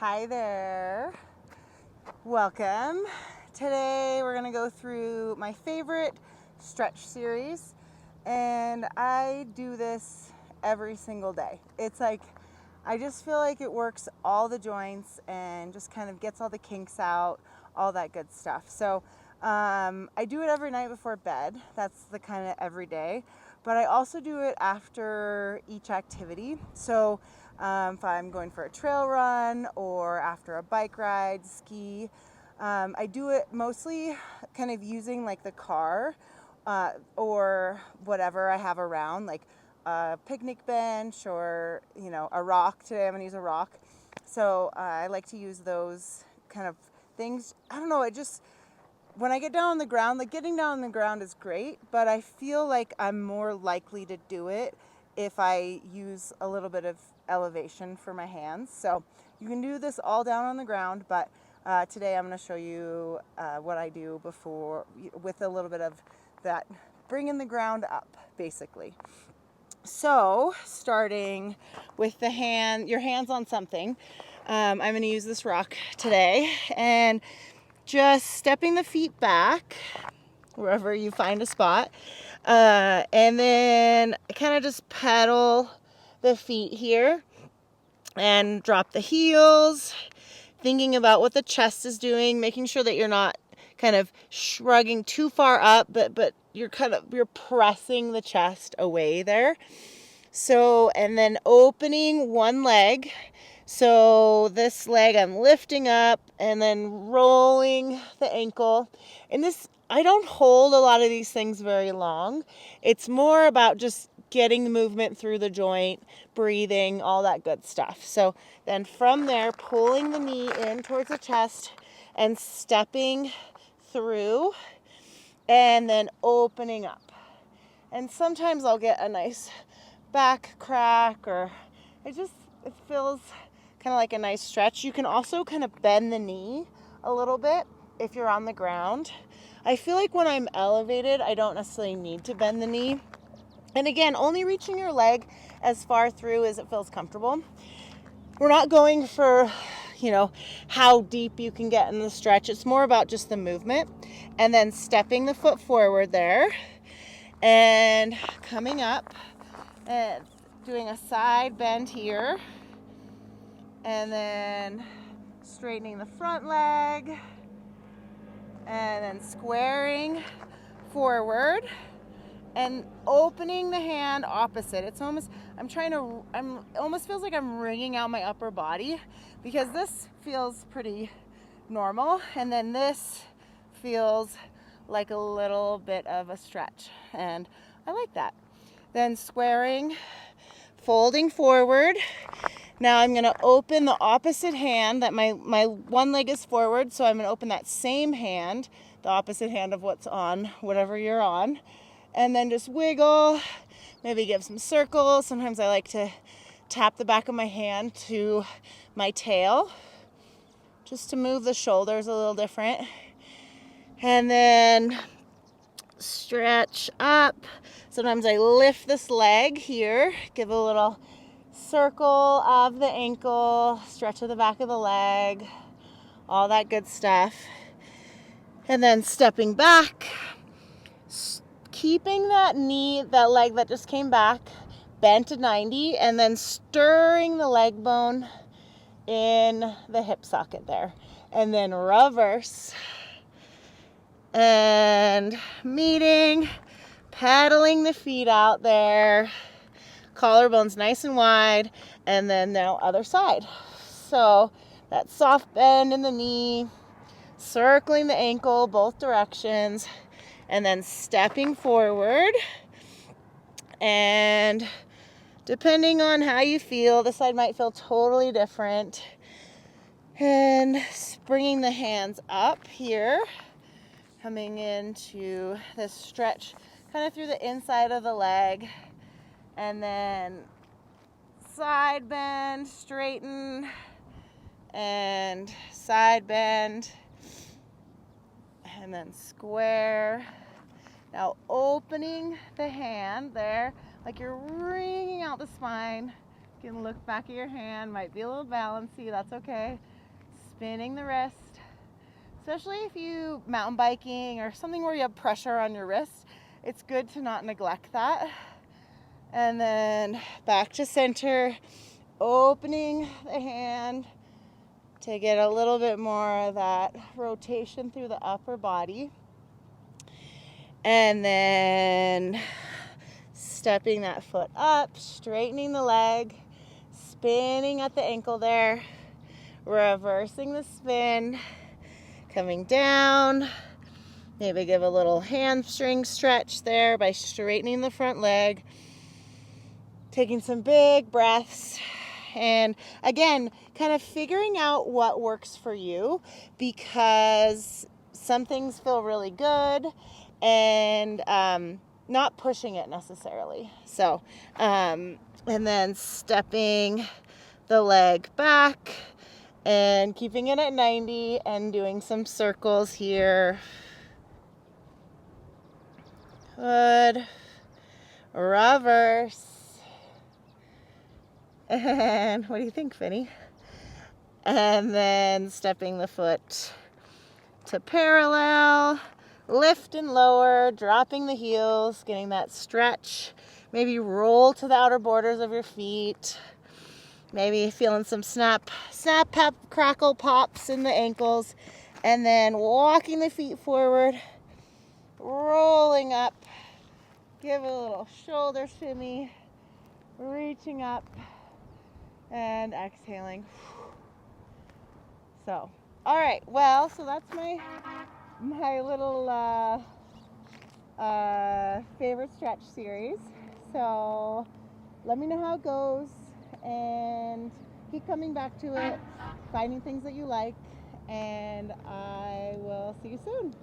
Hi there. Welcome. Today we're going to go through my favorite stretch series, and I do this every single day. It's like I just feel like it works all the joints and just kind of gets all the kinks out, all that good stuff. So I do it every night before bed. That's the kind of every day. But I also do it after each activity. So if I'm going for a trail run or after a bike ride, ski, I do it mostly kind of using like the car or whatever I have around, like a picnic bench or, a rock. Today I'm going to use a rock. So I like to use those kind of things. I don't know, when I get down on the ground, like getting down on the ground is great, but I feel like I'm more likely to do it if I use a little bit of elevation for my hands. So you can do this all down on the ground, but today I'm going to show you what I do before with a little bit of that bringing the ground up, basically. So starting with your hands on something. I'm going to use this rock today and just stepping the feet back wherever you find a spot, and then kind of just pedal the feet here and drop the heels, thinking about what the chest is doing, making sure that you're not kind of shrugging too far up, but you're pressing the chest away there. So, and then opening one leg. So this leg I'm lifting up and then rolling the ankle. And I don't hold a lot of these things very long. It's more about just getting the movement through the joint, breathing, all that good stuff. So then from there, pulling the knee in towards the chest and stepping through and then opening up. And sometimes I'll get a nice back crack, or it feels kind of like a nice stretch. You can also kind of bend the knee a little bit if you're on the ground. I feel like when I'm elevated, I don't necessarily need to bend the knee. And again, only reaching your leg as far through as it feels comfortable. We're not going for, how deep you can get in the stretch. It's more about just the movement. And then stepping the foot forward there and coming up and doing a side bend here, and then straightening the front leg, and then squaring forward and opening the hand opposite. It's almost almost feels like I'm wringing out my upper body, because this feels pretty normal, and then this feels like a little bit of a stretch, and I like that. Then squaring, folding forward. Now I'm going to open the opposite hand. That my one leg is forward, so I'm going to open that same hand, the opposite hand of what's on whatever you're on, and then just wiggle, maybe give some circles. Sometimes I like to tap the back of my hand to my tail just to move the shoulders a little different. And then stretch up. Sometimes I lift this leg here, give a little circle of the ankle, stretch of the back of the leg, all that good stuff. And then stepping back, keeping that leg that just came back bent to 90, and then stirring the leg bone in the hip socket there. And then reverse and meeting, pedaling the feet out there, collarbones nice and wide, and then now other side. So that soft bend in the knee, circling the ankle both directions, and then stepping forward. And depending on how you feel, this side might feel totally different. And bringing the hands up here, coming into this stretch kind of through the inside of the leg, and then side bend, straighten, and side bend, and then square. Now opening the hand there, like you're wringing out the spine, You can look back at your hand, might be a little bouncy, that's okay. Spinning the wrist, especially if you mountain biking or something where you have pressure on your wrist, it's good to not neglect that. And then back to center, opening the hand to get a little bit more of that rotation through the upper body. And then stepping that foot up, straightening the leg, spinning at the ankle there, reversing the spin, coming down. Maybe give a little hamstring stretch there by straightening the front leg, taking some big breaths, and again, kind of figuring out what works for you, because some things feel really good and not pushing it necessarily. So, and then stepping the leg back and keeping it at 90 and doing some circles here. Good. Reverse. And what do you think, Finny? And then stepping the foot to parallel, lift and lower, dropping the heels, getting that stretch. Maybe roll to the outer borders of your feet. Maybe feeling some snap, pop, crackle pops in the ankles. And then walking the feet forward, rolling up. Give a little shoulder shimmy, reaching up and exhaling. So, all right, well, so that's my little favorite stretch series. So let me know how it goes and keep coming back to it, finding things that you like, and I will see you soon.